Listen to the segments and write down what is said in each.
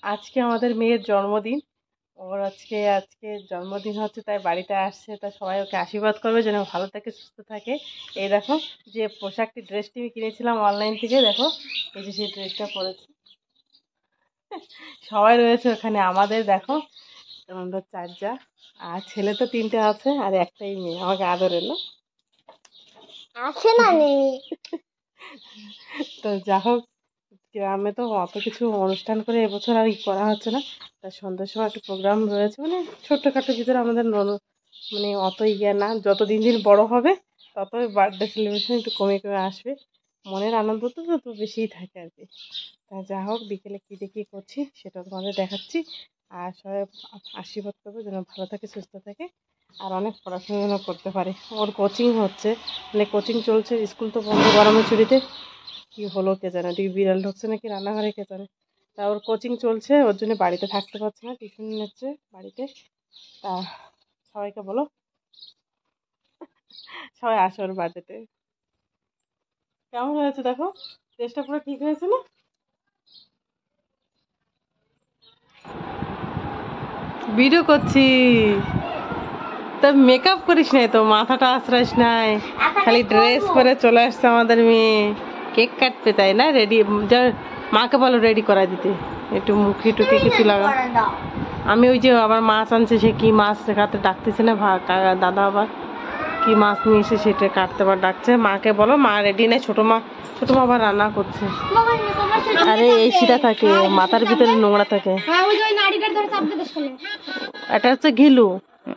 আজকে আমাদের মেয়ের জন্মদিন। ওর আজকে জন্মদিন হচ্ছে, তাই বাড়িতে আসছে। তাই সবাই ওকে আশীর্বাদ করবে যেন ভালো থাকে, সুস্থ থাকে। এই দেখো যে ড্রেসটি আমি কিনেছিলাম অনলাইন থেকে, দেখো এই যে সেই ড্রেসটা পরেছি। সবাই রয়েছে ওখানে আমাদের, দেখো আমরা 4 যা, আর ছেলে তো 3টে আছে, আর একটাই মেয়ে আমাকে আদরের না আছে না নেই। তো যা হোক, গ্রামে তো অত কিছু অনুষ্ঠান করে এবছর আর করা হচ্ছে না। তার সন্ধ্যার সময় একটা প্রোগ্রাম রয়েছে, মানে ছোট্টখাটো ভিতরে আমাদের মানে অত ইয়ে না। যত দিন দিন বড় হবে ততই বার্থডে সেলিব্রেশন একটু কমে কমে আসবে। মনের আনন্দ তো তত বেশিই থাকে আর কি। তা যা হোক, বিকেলে কী দিয়ে কী করছি সেটা তোমাদের দেখাচ্ছি। আর সবাই আশীর্বাদ করবো যেন ভালো থাকে, সুস্থ থাকে, আর অনেক পড়াশোনা যেন করতে পারে। ওর কোচিং হচ্ছে, মানে কোচিং চলছে, স্কুল তো বন্ধ গরমের ছুটিতে। কি হলো কে জানে, দিকে বিড়াল ঢুকছে নাকি রান্নাঘরে কে জানে। তা ওর কোচিং চলছে, ওর জন্য বাড়িতে থাকতে পারছে না, টিউশন নিচ্ছে বাড়িতে। তা সবাইকে বলো, সবাই আসো ওর বার্থডেতে। কেমন হয়েছে দেখো, ড্রেসটা পুরো ঠিক হয়েছে না? ভিডিও করছি তা মেকআপ করিস নাই তো, মাথাটা আশ্রয়স নাই, খালি ড্রেস পরে চলে আসছে আমাদের মেয়ে। কেক কাটবে তাই না? রেডি, মাকে বলো রেডি করা দিতে, একটু মুখে টুকে কিছু লাগা। আমি ওই যে আবার মাছ আনছে, সে কি মাছ কাটতে ডাকতেছে না, দাদা আবার কি মাছ নিয়ে এসে সেটা কাটতে আবার ডাকছে। মাকে বলো মা রেডি নেই, ছোট মা আবার রান্না করছে। আরে এই সিটা থাকে, মাথার ভিতরে নোংরা থাকে। এটা হচ্ছে ঘিলু,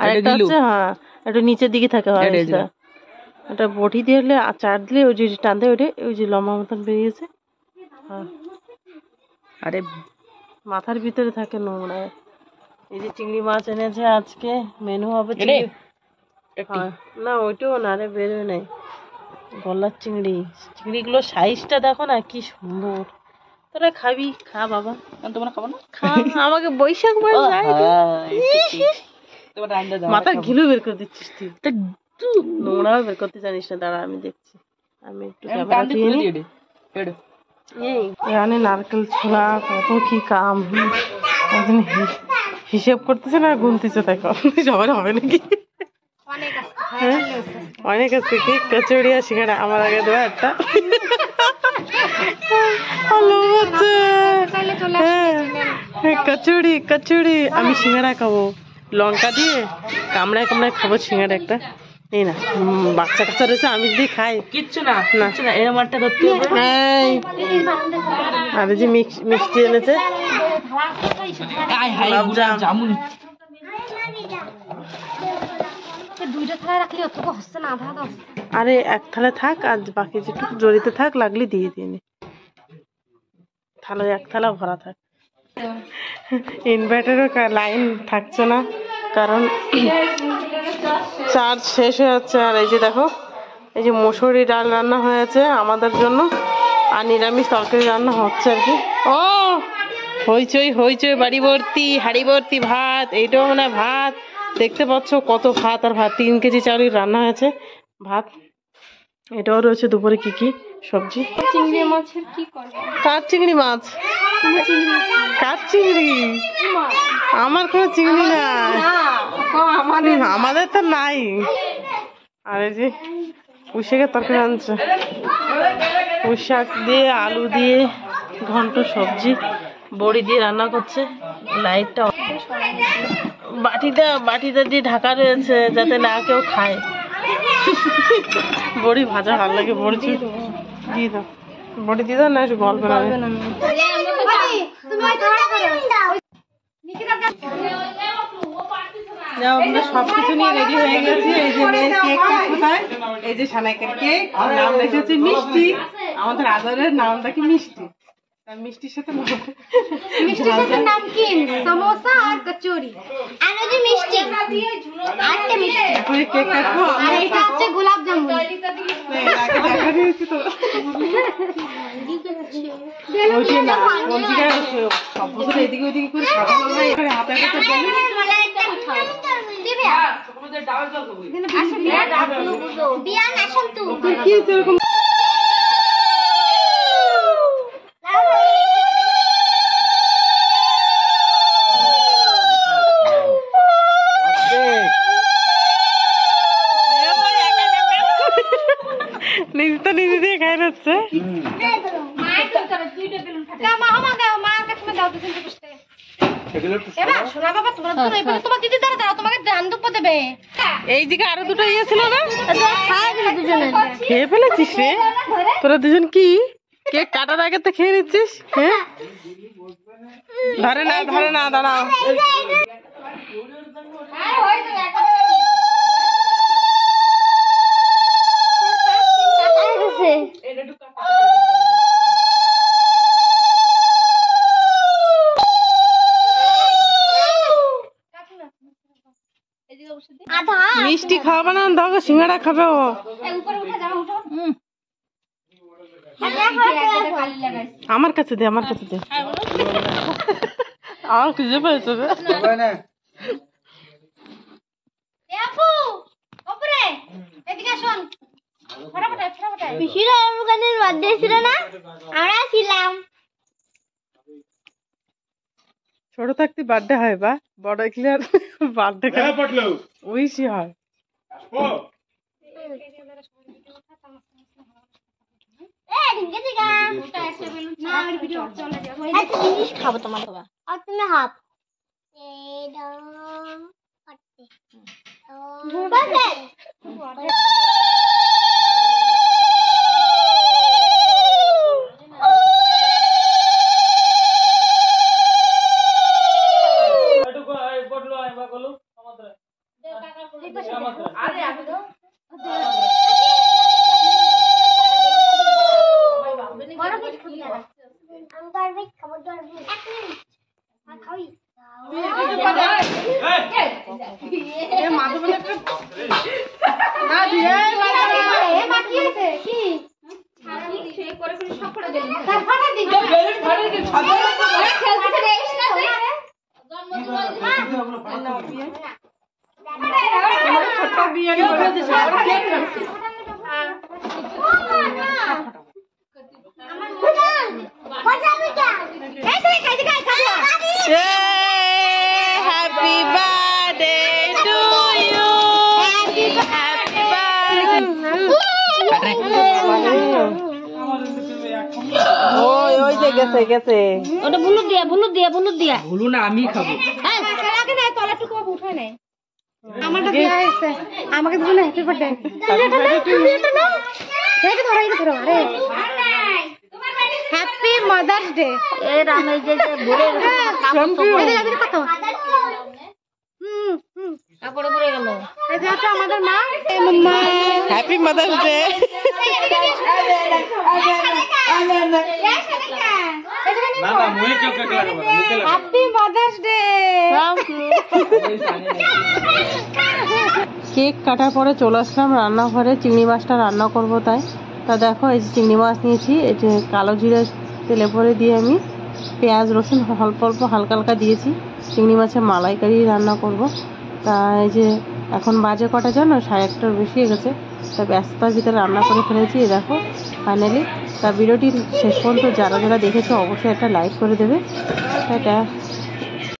আর একটা হচ্ছে হ্যাঁ একটু নিচের দিকে থাকে। এটা বটি দিয়ে চার দিলে ওই যে টান দেয়, ওই যে লম্বা মতন বেরিয়েছে। হ্যাঁ, আরে মাথার ভিতরে থাকে নোংরা। এই যে চিংড়ি মাছ এনেছে আজকে, মেনু হবে না ওইটাও না রে, বেরোয় নাই। গলার চিংড়িগুলো সাইজটা দেখো না কি সুন্দর। তোরা খাবি, খা বাবা। তোমরা খাবো না, খা। আমাকে বৈশাখ মাস মাথা ঘিলু বের করে দিচ্ছিস তুই, নোংরা বের করতে জানিস না। দাঁড়া আমি দেখছি, আমি একটু এখানে নারকেল ছোড়া কত কি কাম, হিসেব করতেছে না গুনতেছে, দেখো সবার হবে নাকি। অনেক আছে কি কচুরি আর সিঙ্গাড়া, আমার আগে দেওয়া একটা কচুরি আমি সিঙ্গাড়া খাবো, লঙ্কা দিয়ে কামড়ায় কামড়ায় খাবো সিঙ্গাড়া একটা। এই না বাচ্চা কাচ্চা রয়েছে, আমি যদি খাই কিচ্ছু না এরকম একটা ধরতে হবে। আর এই যে মিষ্টি এনেছে, আরে এক থালে থাক, আর বাকি যেটুকু জড়িতে থাক লাগলে দিয়ে দিয়ে নি, থালা এক থালা ভরা থাক। ইনভার্টারও লাইন থাকছে না, কারণ চার্জ শেষ হয়ে যাচ্ছে। আর এই যে দেখো, এই যে মসুরি ডাল রান্না হয়েছে আমাদের জন্য, আর নিরামিষ তরকারি রান্না হচ্ছে আর কি। ও হইচই বাড়ি ভর্তি, হাড়ি ভর্তি ভাত। এইটাও মানে ভাত, দেখতে পাচ্ছ কত ভাত, আর ভাত 3 কেজি চাউলের রান্না হয়েছে ভাত। এটাও রয়েছে দুপুরে কি কি সবজি। চিংড়ি মাছের কি করবে? কার চিংড়ি মাছ? কার চিংড়ি? আমার কোনো চিংড়ি নাই, আমাদের তো নাই। আর এই যে পুঁই শাকের তরকারি আনছে, পুঁই শাক দিয়ে আলু দিয়ে ঘন্ট সবজি, বড়ি দিয়ে রান্না করছে। লাইটটা বাটিটা দিয়ে ঢাকা রয়েছে যাতে না কেউ খায়। বড়ি ভাজা ভালো লাগে, বড়ি দিয়ে দাও, বড়ি দিয়ে দাও না, একটু গল্প লাগে। আমরা সবকিছু নিয়ে রেডি হয়ে গেছি। এই যে মেয়ের কেক কোথায়, এই যে সানাইকের কেক, নাম রেখেছি মিষ্টি, আমাদের আদরের নামটা কি মিষ্টি। মিষ্টির সাথে নাম কি? সমোসা আর কচুরি, আর ওই যে মিষ্টি আরেকটা মিষ্টি, কেক কাটবো। আর এটা হচ্ছে গোলাপ জামুন। সব বছর এদিকে ওইদিকে করে সাজানো হয়, এখানে হাতে হাতে কি এরকম। থেকে খাই দিচ্ছে। এই দিকে আরো দুটো ইয়ে ছিল না, খেয়ে ফেলেছিস রে তোরা দুজন? কি কেক কাটার আগে তো খেয়ে নিচ্ছিস? হ্যাঁ, ধরে না দাঁড়াও। মিষ্টি খাওয়াবে না, দেখো সিঙ্গাড়া খাবে ও। আমার কাছে দে আমার খুঁজে পেয়েছে। ছোট থাকতে বার্থডে হয় বা বড় ক্লিয়ার বার্থডে উইশই হয়। খাবো তোমার আর তুমি half Happy birthday to you. Happy birthday. ওই যে গেছে ওটা বুলুদ দিয়া ভুলু না, আমি খাবো। আমারটা দেয়া হয়েছে, আমাকে দিবেন happy birthday. Happy mother's day. এই রাম এই যে ভরে কত কাপড়ে পরে গেল। এই যে আছে আমাদের মা। Mamma happy mother's day. Happy mother's day. Cake কাটার পরে চলে আসলাম রান্নাঘরে, চিংড়ি মাছটা রান্না করব তাই। তা দেখো এই যে চিংড়ি মাছ নিয়েছি, এই যে কালো জিরে তেলে ভরে দিয়ে আমি পেঁয়াজ রসুন অল্প অল্প হালকা হালকা দিয়েছি। চিংড়ি মাছের মালাইকারি রান্না করব। তা এই যে এখন বাজে কটা জানো, 1:30টার বেশি হয়ে গেছে। তা ব্যস্ততার ভিতরে রান্না করে ফেলেছি দেখো ফাইনালি। তা ভিডিওটি শেষ পর্যন্ত যারা দেখেছো অবশ্যই একটা লাইক করে দেবে। এটা